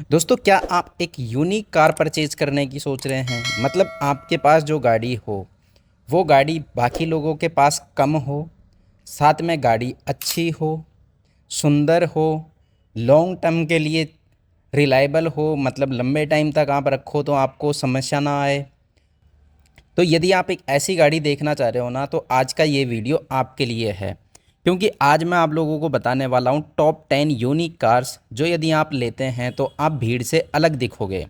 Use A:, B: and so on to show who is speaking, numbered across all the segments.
A: दोस्तों, क्या आप एक यूनिक कार परचेज करने की सोच रहे हैं? मतलब आपके पास जो गाड़ी हो, वो गाड़ी बाकी लोगों के पास कम हो, साथ में गाड़ी अच्छी हो, सुंदर हो, लॉन्ग टर्म के लिए रिलायबल हो, मतलब लंबे टाइम तक आप रखो तो आपको समस्या ना आए। तो यदि आप एक ऐसी गाड़ी देखना चाह रहे हो ना, तो आज का ये वीडियो आपके लिए है। क्योंकि आज मैं आप लोगों को बताने वाला हूँ टॉप 10 यूनिक कार्स, जो यदि आप लेते हैं तो आप भीड़ से अलग दिखोगे।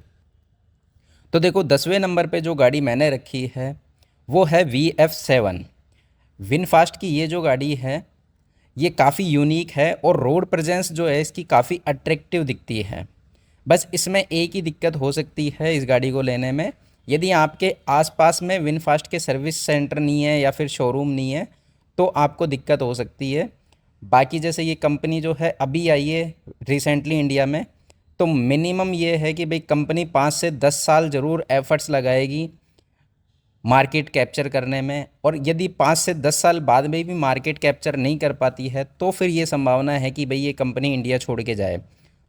A: तो देखो, 10वें नंबर पे जो गाड़ी मैंने रखी है वो है VF7 विनफास्ट की। ये जो गाड़ी है ये काफ़ी यूनिक है और रोड प्रेजेंस जो है इसकी काफ़ी अट्रैक्टिव दिखती है। बस इसमें एक ही दिक्कत हो सकती है इस गाड़ी को लेने में, यदि आपके आसपास में विनफास्ट के सर्विस सेंटर नहीं है या फिर शोरूम नहीं है तो आपको दिक्कत हो सकती है। बाकी जैसे ये कंपनी जो है अभी आई है रिसेंटली इंडिया में, तो मिनिमम ये है कि भाई कंपनी 5 से 10 साल ज़रूर एफर्ट्स लगाएगी मार्केट कैप्चर करने में। और यदि 5 से 10 साल बाद में भी मार्केट कैप्चर नहीं कर पाती है तो फिर ये संभावना है कि भाई ये कंपनी इंडिया छोड़ के जाए।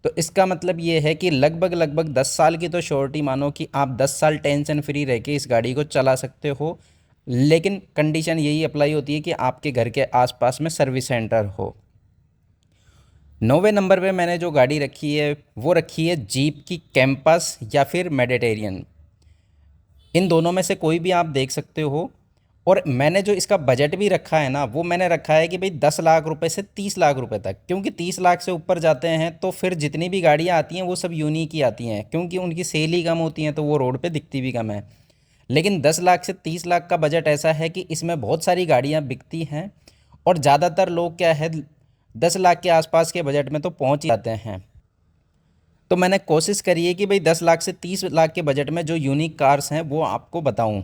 A: तो इसका मतलब ये है कि लगभग लगभग 10 साल की तो श्योरिटी मानो कि आप 10 साल टेंशन फ्री रह के इस गाड़ी को चला सकते हो। लेकिन कंडीशन यही अप्लाई होती है कि आपके घर के आसपास में सर्विस सेंटर हो। 9वें नंबर पे मैंने जो गाड़ी रखी है वो रखी है जीप की कैंपस या फिर मेडिटेरियन। इन दोनों में से कोई भी आप देख सकते हो। और मैंने जो इसका बजट भी रखा है ना, वो मैंने रखा है कि भाई 10 लाख रुपए से 30 लाख रुपए तक, क्योंकि 30 लाख से ऊपर जाते हैं तो फिर जितनी भी गाड़ियाँ आती हैं वो सब यूनिक ही आती हैं, क्योंकि उनकी सेल ही कम होती हैं तो वो रोड पे दिखती भी कम है। लेकिन 10 लाख से 30 लाख का बजट ऐसा है कि इसमें बहुत सारी गाड़ियाँ बिकती हैं और ज़्यादातर लोग क्या है 10 लाख के आसपास के बजट में तो पहुँच ही जाते हैं। तो मैंने कोशिश करी है कि भाई 10 लाख से 30 लाख के बजट में जो यूनिक कार्स हैं वो आपको बताऊं।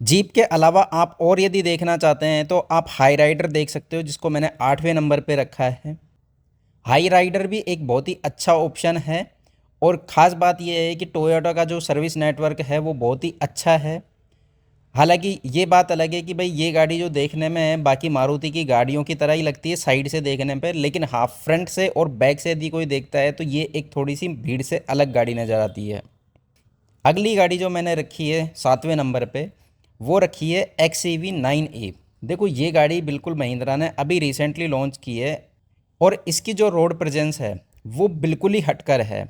A: जीप के अलावा आप और यदि देखना चाहते हैं तो आप हाई राइडर देख सकते हो, जिसको मैंने 8वें नंबर पे रखा है। हाई राइडर भी एक बहुत ही अच्छा ऑप्शन है। और ख़ास बात यह है कि टोयोटा का जो सर्विस नेटवर्क है वो बहुत ही अच्छा है। हालांकि ये बात अलग है कि भाई ये गाड़ी जो देखने में है बाकी मारुति की गाड़ियों की तरह ही लगती है साइड से देखने पे, लेकिन हाँ फ्रंट से और बैक से यदि कोई देखता है तो ये एक थोड़ी सी भीड़ से अलग गाड़ी नज़र आती है। अगली गाड़ी जो मैंने रखी है 7वें नंबर पे, वो रखी है XEV 9A। देखो, ये गाड़ी बिल्कुल महिंद्रा ने अभी रिसेंटली लॉन्च की है और इसकी जो रोड प्रेजेंस है वो बिल्कुल ही हटकर है।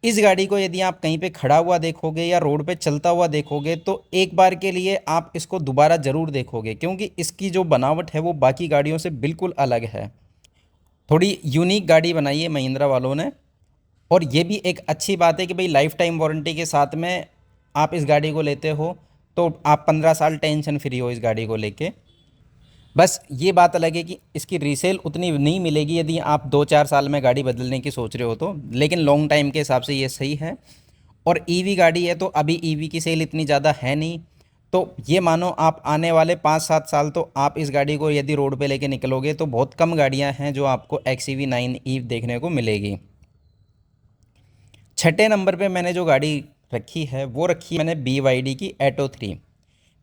A: इस गाड़ी को यदि आप कहीं पे खड़ा हुआ देखोगे या रोड पे चलता हुआ देखोगे तो एक बार के लिए आप इसको दोबारा ज़रूर देखोगे, क्योंकि इसकी जो बनावट है वो बाकी गाड़ियों से बिल्कुल अलग है। थोड़ी यूनिक गाड़ी बनाई है महिंद्रा वालों ने। और ये भी एक अच्छी बात है कि भाई लाइफ टाइम वारंटी के साथ में आप इस गाड़ी को लेते हो तो आप 15 साल टेंशन फ्री हो इस गाड़ी को लेके। बस ये बात अलग है कि इसकी रीसेल उतनी नहीं मिलेगी यदि आप 2-4 साल में गाड़ी बदलने की सोच रहे हो तो, लेकिन लॉन्ग टाइम के हिसाब से ये सही है। और ईवी गाड़ी है तो अभी ईवी की सेल इतनी ज़्यादा है नहीं। तो ये मानो आप आने वाले 5-7 साल तो आप इस गाड़ी को यदि रोड पे लेके निकलोगे तो बहुत कम गाड़ियां हैं जो आपको XEV 9E देखने को मिलेगी। छठे नंबर पे मैंने जो गाड़ी रखी है वो रखी है मैंने BYD की एटो 3।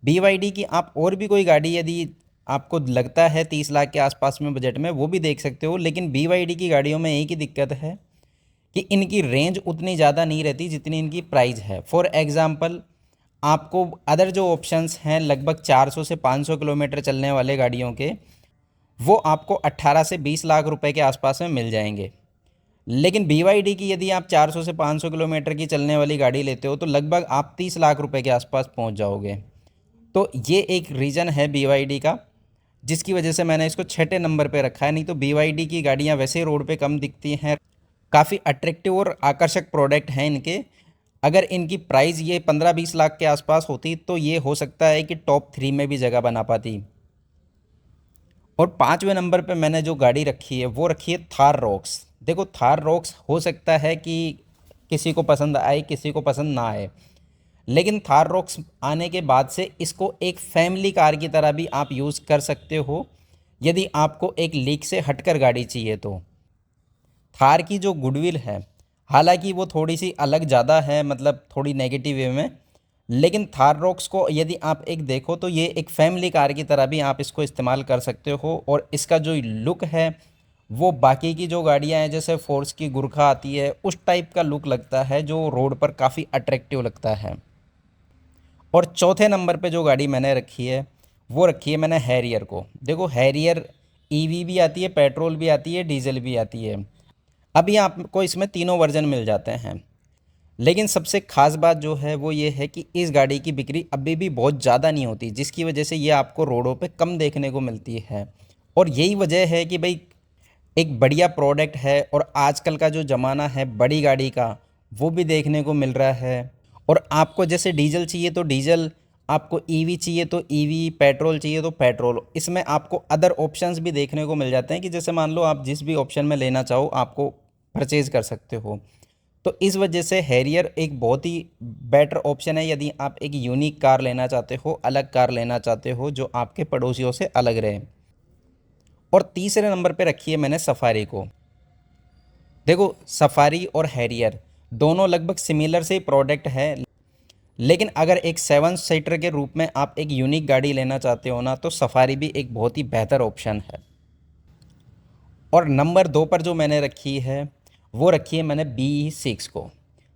A: BYD की आप और भी कोई गाड़ी यदि आपको लगता है 30 लाख के आसपास में बजट में, वो भी देख सकते हो। लेकिन BYD की गाड़ियों में एक ही दिक्कत है कि इनकी रेंज उतनी ज़्यादा नहीं रहती जितनी इनकी प्राइस है। फॉर एग्ज़ाम्पल, आपको अदर जो ऑप्शंस हैं लगभग 400 से 500 किलोमीटर चलने वाले गाड़ियों के, वो आपको 18 से 20 लाख रुपए के आसपास में मिल जाएंगे। लेकिन BYD की यदि आप 400 से 500 किलोमीटर की चलने वाली गाड़ी लेते हो तो लगभग आप 30 लाख रुपए के आसपास पहुंच जाओगे। तो ये एक रीज़न है BYD का, जिसकी वजह से मैंने इसको छठे नंबर पे रखा है। नहीं तो BYD की गाड़ियाँ वैसे रोड पे कम दिखती हैं। काफ़ी अट्रैक्टिव और आकर्षक प्रोडक्ट हैं इनके। अगर इनकी प्राइस ये 15-20 लाख के आसपास होती तो ये हो सकता है कि टॉप 3 में भी जगह बना पाती। और 5वें नंबर पे मैंने जो गाड़ी रखी है वो रखी है थार रॉक्स। देखो, थार रॉक्स हो सकता है कि किसी को पसंद आए किसी को पसंद ना आए, लेकिन थार रॉक्स आने के बाद से इसको एक फैमिली कार की तरह भी आप यूज़ कर सकते हो यदि आपको एक लीक से हटकर गाड़ी चाहिए तो। थार की जो गुडविल है, हालांकि वो थोड़ी सी अलग ज़्यादा है, मतलब थोड़ी नेगेटिव वे में, लेकिन थार रॉक्स को यदि आप एक देखो तो ये एक फैमिली कार की तरह भी आप इसको इस्तेमाल कर सकते हो। और इसका जो लुक है वो बाकी की जो गाड़ियाँ हैं जैसे फोर्स की गुरखा आती है उस टाइप का लुक लगता है, जो रोड पर काफ़ी अट्रैक्टिव लगता है। और चौथे नंबर पे जो गाड़ी मैंने रखी है वो रखी है मैंने हैरियर को। देखो हैरियर ईवी भी आती है, पेट्रोल भी आती है, डीजल भी आती है। अभी आपको इसमें तीनों वर्जन मिल जाते हैं। लेकिन सबसे ख़ास बात जो है वो ये है कि इस गाड़ी की बिक्री अभी भी बहुत ज़्यादा नहीं होती, जिसकी वजह से ये आपको रोडों पे कम देखने को मिलती है। और यही वजह है कि भाई एक बढ़िया प्रोडक्ट है और आजकल का जो ज़माना है बड़ी गाड़ी का वो भी देखने को मिल रहा है। और आपको जैसे डीजल चाहिए तो डीजल, आपको ईवी चाहिए तो ईवी, पेट्रोल चाहिए तो पेट्रोल, इसमें आपको अदर ऑप्शंस भी देखने को मिल जाते हैं कि जैसे मान लो आप जिस भी ऑप्शन में लेना चाहो आपको परचेज़ कर सकते हो। तो इस वजह से हैरियर एक बहुत ही बेटर ऑप्शन है यदि आप एक यूनिक कार लेना चाहते हो, अलग कार लेना चाहते हो जो आपके पड़ोसियों से अलग रहे। और तीसरे नंबर पे रखी है मैंने सफारी को। देखो सफारी और हैरियर दोनों लगभग सिमिलर से प्रोडक्ट है, लेकिन अगर एक 7 सीटर के रूप में आप एक यूनिक गाड़ी लेना चाहते हो ना, तो सफारी भी एक बहुत ही बेहतर ऑप्शन है। और नंबर 2 पर जो मैंने रखी है वो रखी है मैंने BE6 को।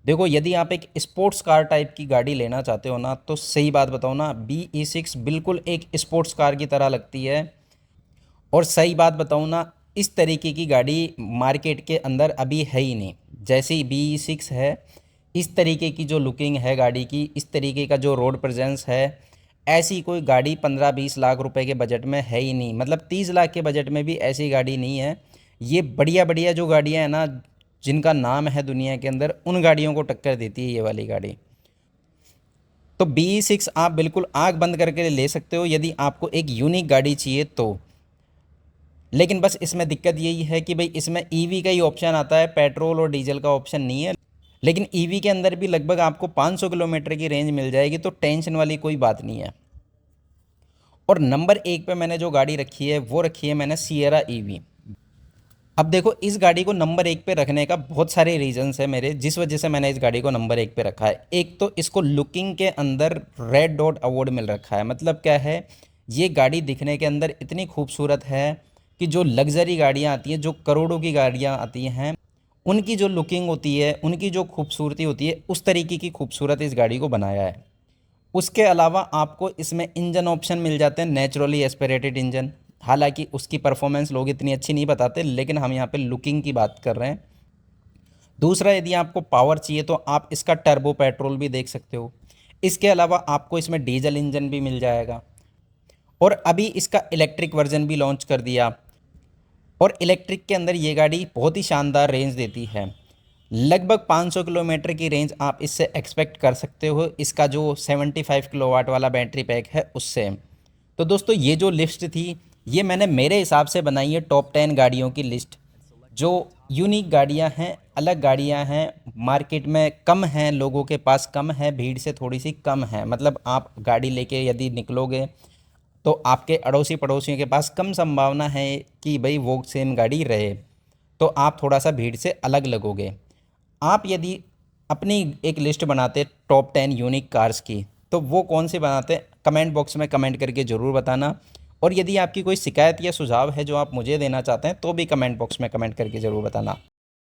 A: देखो यदि आप एक स्पोर्ट्स कार टाइप की गाड़ी लेना चाहते हो ना, तो सही बात बताओ ना, BE6 बिल्कुल एक स्पोर्ट्स कार की तरह लगती है। और सही बात बताऊँ ना, इस तरीके की गाड़ी मार्केट के अंदर अभी है ही नहीं। जैसी BE6 है, इस तरीके की जो लुकिंग है गाड़ी की, इस तरीके का जो रोड प्रेजेंस है, ऐसी कोई गाड़ी 15-20 लाख रुपए के बजट में है ही नहीं। मतलब 30 लाख के बजट में भी ऐसी गाड़ी नहीं है। ये बढ़िया बढ़िया जो गाड़ियाँ हैं ना, जिनका नाम है दुनिया के अंदर, उन गाड़ियों को टक्कर देती है ये वाली गाड़ी। तो BE6 आप बिल्कुल आंख बंद करके ले सकते हो यदि आपको एक यूनिक गाड़ी चाहिए तो। लेकिन बस इसमें दिक्कत यही है कि भाई इसमें ईवी का ही ऑप्शन आता है, पेट्रोल और डीजल का ऑप्शन नहीं है। लेकिन ईवी के अंदर भी लगभग आपको 500 किलोमीटर की रेंज मिल जाएगी, तो टेंशन वाली कोई बात नहीं है। और नंबर 1 पे मैंने जो गाड़ी रखी है वो रखी है मैंने सिएरा ईवी। अब देखो इस गाड़ी को नंबर 1 पे रखने का बहुत सारे रीजंस है मेरे, जिस वजह से मैंने इस गाड़ी को नंबर 1 पे रखा है। एक तो इसको लुकिंग के अंदर रेड डॉट अवार्ड मिल रखा है। मतलब क्या है, ये गाड़ी दिखने के अंदर इतनी खूबसूरत है कि जो लग्जरी गाड़ियाँ आती हैं, जो करोड़ों की गाड़ियाँ आती हैं, उनकी जो लुकिंग होती है, उनकी जो खूबसूरती होती है, उस तरीके की खूबसूरत इस गाड़ी को बनाया है। उसके अलावा आपको इसमें इंजन ऑप्शन मिल जाते हैं, नेचुरली एस्पिरेटेड इंजन। हालांकि उसकी परफॉर्मेंस लोग इतनी अच्छी नहीं बताते, लेकिन हम यहाँ पे लुकिंग की बात कर रहे हैं। दूसरा, यदि आपको पावर चाहिए तो आप इसका टर्बो पेट्रोल भी देख सकते हो। इसके अलावा आपको इसमें डीजल इंजन भी मिल जाएगा। और अभी इसका इलेक्ट्रिक वर्जन भी लॉन्च कर दिया। और इलेक्ट्रिक के अंदर ये गाड़ी बहुत ही शानदार रेंज देती है। लगभग 500 किलोमीटर की रेंज आप इससे एक्सपेक्ट कर सकते हो, इसका जो 75 किलोवाट वाला बैटरी पैक है उससे। तो दोस्तों ये जो लिस्ट थी, ये मैंने मेरे हिसाब से बनाई है टॉप 10 गाड़ियों की लिस्ट, जो यूनिक गाड़ियां हैं, अलग गाड़ियां हैं, मार्केट में कम हैं, लोगों के पास कम है, भीड़ से थोड़ी सी कम है। मतलब आप गाड़ी लेके यदि निकलोगे तो आपके अड़ोसी पड़ोसियों के पास कम संभावना है कि भाई वो सेम गाड़ी रहे, तो आप थोड़ा सा भीड़ से अलग लगोगे। आप यदि अपनी एक लिस्ट बनाते टॉप 10 यूनिक कार्स की, तो वो कौन सी बनाते, कमेंट बॉक्स में कमेंट करके ज़रूर बताना। और यदि आपकी कोई शिकायत या सुझाव है जो आप मुझे देना चाहते हैं, तो भी कमेंट बॉक्स में कमेंट करके ज़रूर बताना।